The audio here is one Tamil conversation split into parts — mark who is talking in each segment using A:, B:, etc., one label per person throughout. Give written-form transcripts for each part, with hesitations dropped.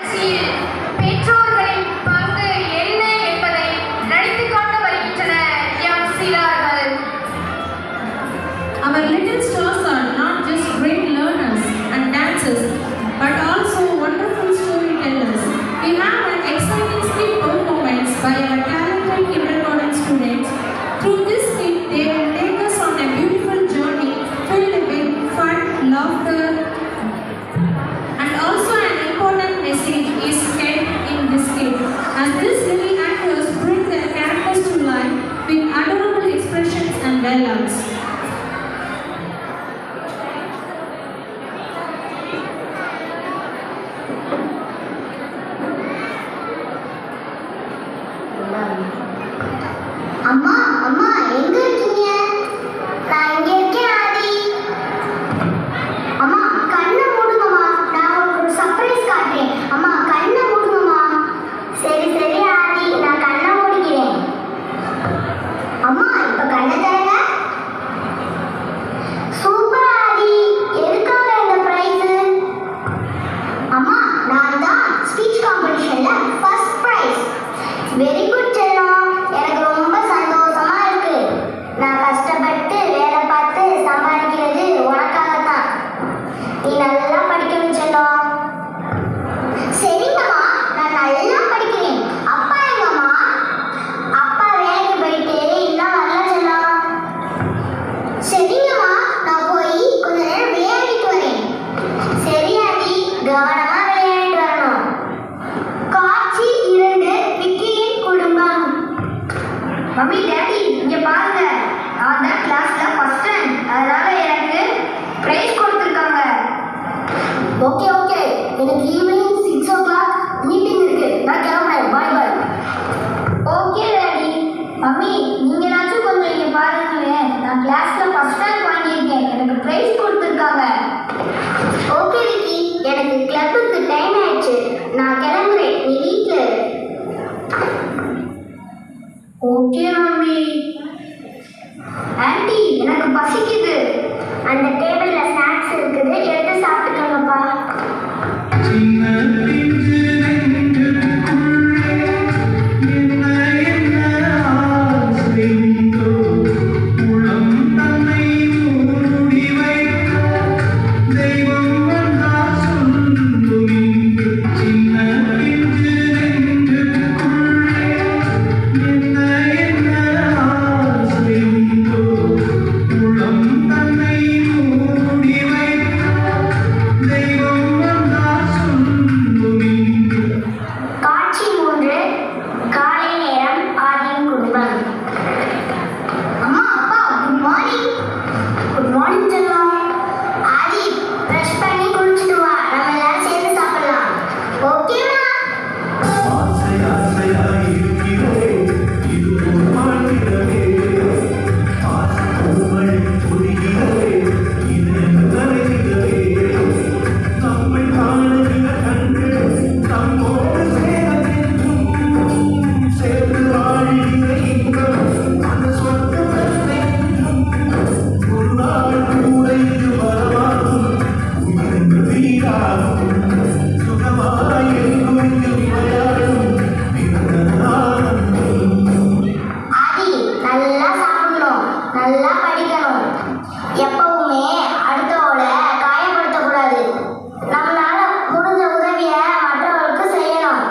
A: நிகழ்ச்சியில் பெற்றோர்களின் பங்கு என்ன என்பதை நடித்துக் கொண்டு வருகின்றனர் எம் சிறார்கள்.
B: Our little stars are not just great learners and dancers, but also wonderful storytellers. We have an exciting skit performance by our talented kindergarten students. Through this skit, they will take us on a beautiful journey filled with fun, laughter, and also an important message is kept in this skit. As these little actors bring their characters to life with adorable expressions and dialogues.
C: அம்மா அம்மா எங்க இருக்கீங்க? நான் இங்க இருக்கேன் ஆதி. அம்மா கண்ணை மூடுங்கம்மா, நான் உங்களுக்கு ஒரு சர்ப்ரைஸ் காட்டுறேன். அம்மா கண்ணை மூடுங்கம்மா. சரி சரி ஆதி, நான் கண்ணை மூடிக்கிறேன். அம்மா இப்ப கண்ணை தரங்க. சூப்பர் ஆதி, எதுக்காக இந்த பிரைஸ்? அம்மா நான் தான் ஸ்பீச் காம்படிஷன்ல ஃபர்ஸ்ட் பிரைஸ். வெரி குட் செல்லம், எனக்கு ரொம்ப சந்தோஷமா இருக்கு. நான் கஷ்டப்பட்டு வேலை பார்த்து சம்பாதிக்கிறது உனக்காகத்தான். நீ நல்லா படிக்கணும் செல்லம். சரிங்கம்மா, நான் நல்லா படிக்கிறேன். அப்பா எங்கம்மா? அப்பா வேலைக்கு போயிட்டு இன்னும் வரல செல்லம். சரிங்கம்மா, நான் போய் கொஞ்ச நேரம் விளையாடிட்டு வரேன். சரி ஆதி, கவனமா விளையாடிட்டு வரணும். காட்சி 2, விக்கியின் குடும்பம். மம்மி டாடி இங்க பாருங்க, நான் தான் கிளாஸ்ல ஃபர்ஸ்ட் ரேங்க், அதனால எனக்கு பிரைஸ் கொடுத்துருக்காங்க. ஓகே ஓகே, எனக்கு ஈவினிங் 6 o'clock மீட்டிங் இருக்கு, நான் கிளம்புறேன். பாய் பாய். Okay daddy. மம்மி நீங்களாச்சும் கொஞ்சம் இங்க பாருங்களேன், நான் கிளாஸ்ல ஃபர்ஸ்ட் ரேங்க் வாங்கியிருக்கேன், எனக்கு பிரைஸ் கொடுத்துருக்காங்க. ஓகே விக்கி, எனக்கு கிளப்புக்கு டைம் ஆயிடுச்சு, நான் கிளம்புறேன், நீ வீட்டில் இரு. Okay mummy. ஆண்டி எனக்கு பசிக்குது, அந்த டேபிள்ல ஸ்நாக்ஸ் இருக்குது, எடுத்து சாப்பிட்டுக்கோங்கப்பா. காட்சி 3, காலை நேரம், ஆதியின் குடும்பம். அம்மா அப்பா குட் மார்னிங். குட் மார்னிங் செல்லம். ஆதி பிரஷ் பண்ணி குளிச்சுட்டு வா, நம்ம எல்லாரும் சேர்ந்து சாப்பிடலாம். ஓகேமா? ஆதி நல்லா சாப்பிடணும், நல்லா படிக்கணும், எப்பவுமே அடுத்தவங்கள காயப்படுத்தக்கூடாது, நம்மளால முடிஞ்ச உதவியை மற்றவர்களுக்கு செய்யணும்,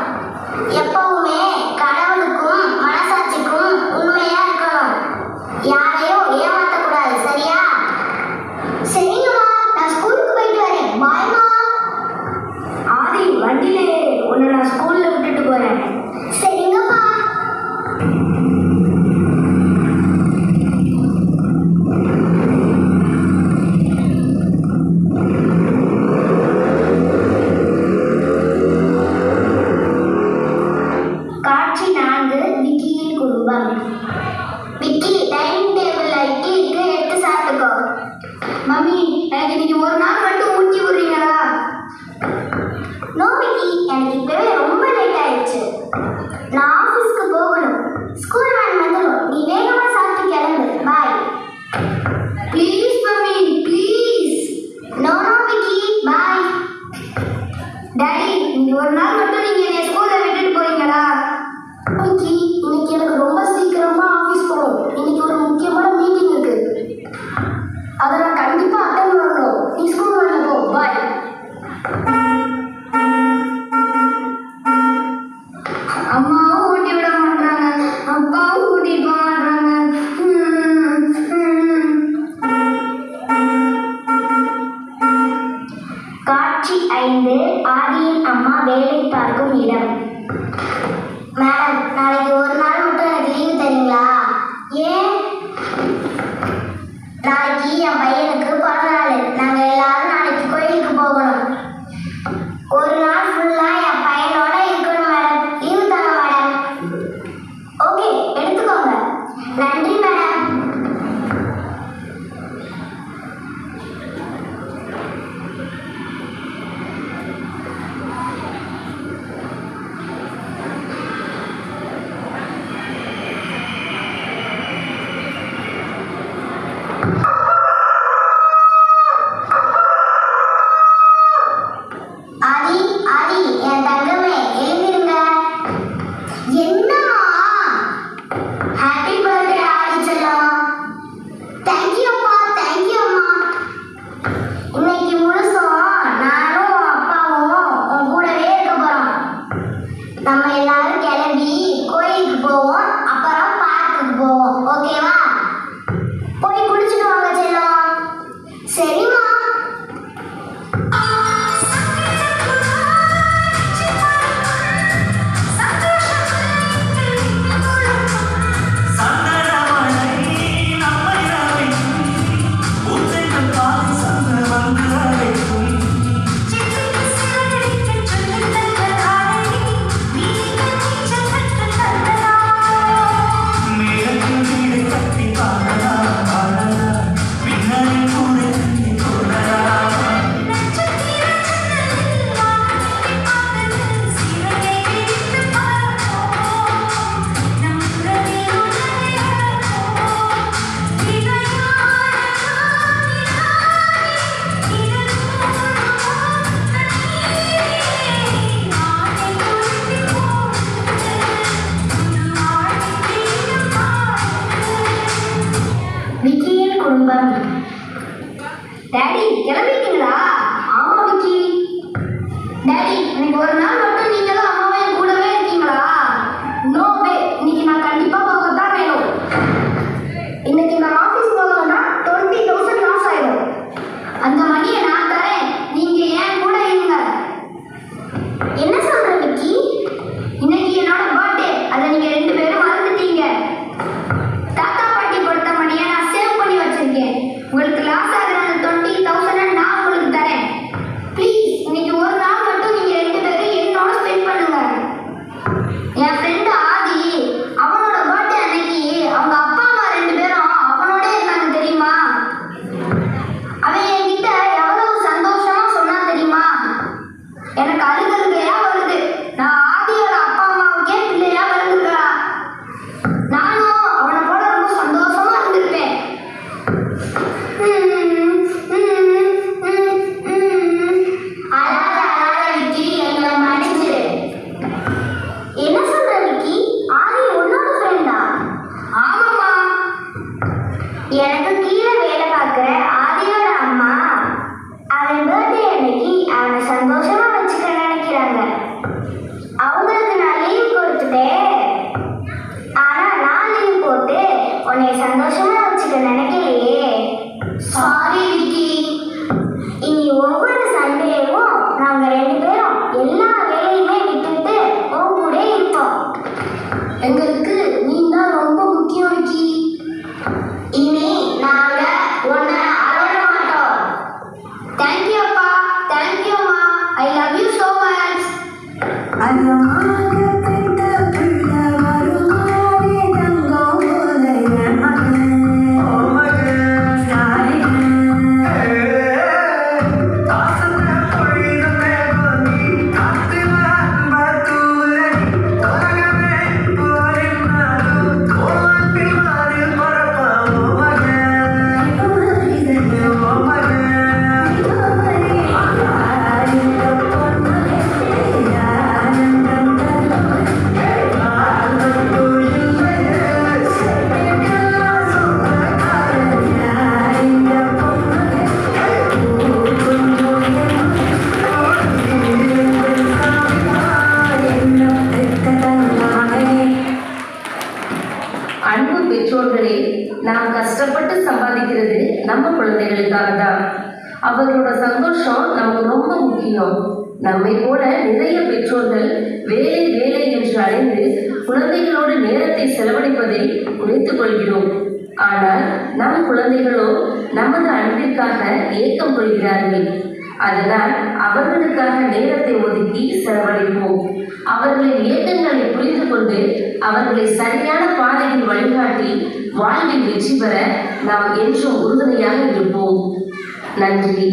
C: எப்பவுமே கடவுளுக்கும் மனசாட்சிக்கும் உண்மையா இருக்கணும், யாரையும் ஏமாற்றக்கூடாது. சரியா? சரிங்கம்மா, நான் ஸ்கூலுக்கு போயிட்டு வரேன். பாய்மா. ஆதி வண்டியில ஏறு, உன்னை நான் ஸ்கூல்ல விட்டுட்டு போறேன். சரிங்கப்பா. காட்சி 4, விக்கியின் குடும்பம். விக்கி டைனிங் டேபிள்ல இட்லி இருக்கு, எடுத்து சாப்பிட்டுக்கோ. மம்மி எனக்கு இன்னைக்கு ஒரு நாள் மட்டும் ஊட்டி விடுறீங்களா? நோ விக்கி, எனக்கு இப்பவே ரொம்ப லேட் ஆயிடுச்சு, நான் ஆஃபீஸ்க்கு போகணும். ஸ்கூல் வேன் வந்துடும், நீ வேகமா சாப்பிட்டு கிளம்பு. Bye. Please mummy please. No no Vicky, bye. Daddy நீங்க ஒரு நாள் நாள் மட்டும் நீங்க என்னை ஸ்கூல்ல விட்டுட்டு போறீங்களா? இன்னைக்கு எனக்கு ரொம்ப சீக்கிரமா ஆபீஸ் போகணும். இன்னைக்கு ஒரு முக்கியமான மீட்டிங் இருக்கு. அதை நான் கண்டிப்பா அட்டன் பண்ணணும். நீ ஸ்கூல் வரல போ. பாய். அம்மாவும் ஊட்டி விட மாட்டாங்க, அப்பாவும் கூட்டிட்டு போக மாட்டாங்க. காட்சி 5. ஆதியின் அம்மா வேலை பார்க்கும் இடம். மேடம், நாளைக்கு ஒரு நாள் மட்டும் எனக்கு லீவு தரீங்களா? ஏன்? நாளைக்கு என் பையனுக்கு பிறந்த நாள். நாங்க எல்லாரும் நாளைக்கு கோயிலுக்கு போகணும். ஒரு நாள் ஃபுல்லா என் பையனோட இருக்கணும் மேடம். லீவு தாங்க மேடம். ஓகே, எடுத்துக்கோங்க. நன்றி மேடம். ஆதி, ஆதி, என் தங்கமே, எழுந்திருங்க. என்னம்மா? ஹாப்பி பர்த்டே ஆதி செல்லம். தேங்க்யூ அம்மா, தேங்க்யூ அம்மா. இன்னைக்கு முழுசும் நானும் அப்பாவும் உன் கூடவே இருக்க போறோம். நம்ம எல்லாரும் கிளம்பி கோயிலுக்கு போவோம், அப்புறம் பார்க்குக்கு போவோம். ஓகேவா? போய் குடிச்சிட்டு வாங்க செல்லம். சரிம்மா. விக்கியின் குடும்பம். டாடி, கிளம்பிட்டீங்களா? ஆமா விக்கி. டாடி, இன்னைக்கு ஒரு நாள் மட்டும் நீங்களும் அம்மாவையும் கூடவே இருக்கீங்களா? நோ வே, இன்னைக்கு நான் கண்டிப்பா போகத்தான் வேணும். இன்னைக்கு நான் ஆஃபீஸ் போகணும்னா 20,000 லாஸ் ஆயிடும். அந்த மணியை நான் தரேன், நீங்க ஏன் கூட இருங்க. என்ன சொல்ற விக்கி? இன்னைக்கு என்னோட பர்த்டே, அதை நீங்க 2 பேரும் மறந்துட்டீங்க. தாத்தா பாட்டி கொடுத்த மணியை நான் சேவ் பண்ணி வச்சிருக்கேன். உங்களுக்கு லாஸ் ஆகிற அந்த 20,000 நான் உங்களுக்கு தரேன். ப்ளீஸ், இன்னைக்கு ஒரு நாள் மட்டும் நீங்க 2 பேரும் என்னோட ஸ்பெண்ட் பண்ணுங்க. என் ஃப்ரெண்டு ஆதி, அவனோட பர்த்டே அன்னைக்கு அவங்க அப்பா அம்மா 2 பேரும் அவனோட இருந்தாங்க தெரியுமா? அவன் என்கிட்ட எவ்வளவு சந்தோஷமா சொன்னா தெரியுமா? எனக்கு அழுகழுகையா வருது. நான் ஆதியோட அப்பா அம்மாவுக்கே பிள்ளையா வருதுங்களா? நானும் அவனை போல ரொம்ப சந்தோஷமா இருந்திருப்பேன். அழாத அழாத விக்கி, எங்களை மன்னிச்சிரு. என்ன சொல்ற விக்கி? ஆதி உன்னோட ஃப்ரெண்டா? ஆமாம்மா. எனக்கு கீழே வேலை பார்க்குற ஆதியோட அம்மா அவன் பர்த்டே அன்னைக்கு அவனை சந்தோஷமா வச்சுக்க நினைக்கிறாங்க. அவங்களுக்கு நான் லீவ் கொடுத்துட்டேன். ஆனா நான் லீவ் போட்டு உன்னை சந்தோஷமா வச்சுக்க நினைக்கலையே. சாரி விக்கி. இனி ஒவ்வொரு சண்டேவும் நாங்க 2 பேரும் எல்லா வேலையுமே விட்டுட்டு உன் கூட இருப்போம். எங்களுக்கு நீ தான் ரொம்ப முக்கியம் விக்கி. இனி நாங்க உன்னை அழக மாட்டோம். தேங்க்யூ அப்பா, தேங்க்யூ அம்மா. I love you so much.
D: அவர்களோட சந்தோஷம் நமக்கு ரொம்ப முக்கியம். நம்மை போல நிறைய பெற்றோர்கள் வேலை வேலை என்று அழைந்து குழந்தைகளோடு நேரத்தை செலவழிப்பதை குறைத்துக் கொள்கிறோம். ஆனால் நம் குழந்தைகளோ நமது அன்பிற்காக ஏக்கம் கொள்கிறார்கள். அதனால் அவர்களுக்காக நேரத்தை ஒதுக்கி செலவழிப்போம். அவர்களின் ஏக்கங்களை புரிந்து கொண்டு அவர்களை சரியான பாதையில் வழிகாட்டி வாழ்வில் வெற்றி பெற நாம் என்றும் உறுதுணையாக இருப்போம். நன்றி.